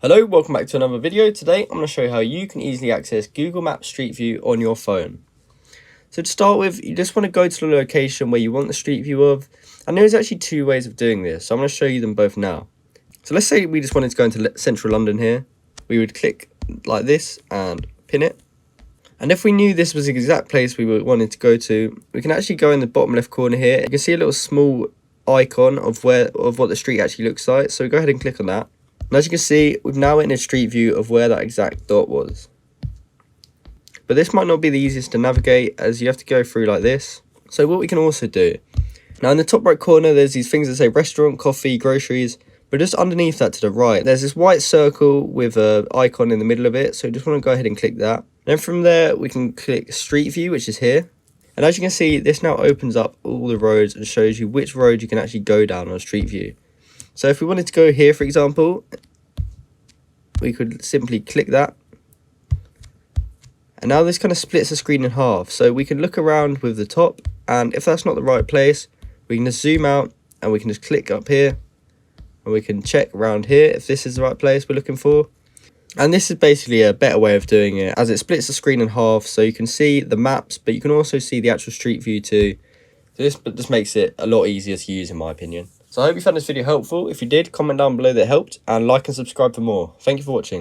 Hello, welcome back to another video. Today I'm going to show you how you can easily access Google Maps Street View on your phone. So to start with, you just want to go to the location where you want the Street View of, and there's actually two ways of doing this, so I'm going to show you them both now. So let's say we just wanted to go into central London here. We would click like this and pin it. And if we knew this was the exact place we wanted to go to, we can actually go in the bottom left corner here. You can see a little small icon of what the street actually looks like. So go ahead and click on that. And as you can see, we've now in a street view of where that exact dot was. But this might not be the easiest to navigate, as you have to go through like this. So what we can also do, now in the top right corner, there's these things that say restaurant, coffee, groceries. But just underneath that to the right, there's this white circle with an icon in the middle of it. So just want to go ahead and click that. Then from there, we can click Street View, which is here. And as you can see, this now opens up all the roads and shows you which road you can actually go down on Street View. So if we wanted to go here, for example, we could simply click that. And now this kind of splits the screen in half. So we can look around with the top, and if that's not the right place, we can just zoom out and we can just click up here. And we can check around here if this is the right place we're looking for. And this is basically a better way of doing it, as it splits the screen in half, so you can see the maps, but you can also see the actual street view too. So this just makes it a lot easier to use, in my opinion. So I hope you found this video helpful. If you did, comment down below that it helped, and like and subscribe for more. Thank you for watching.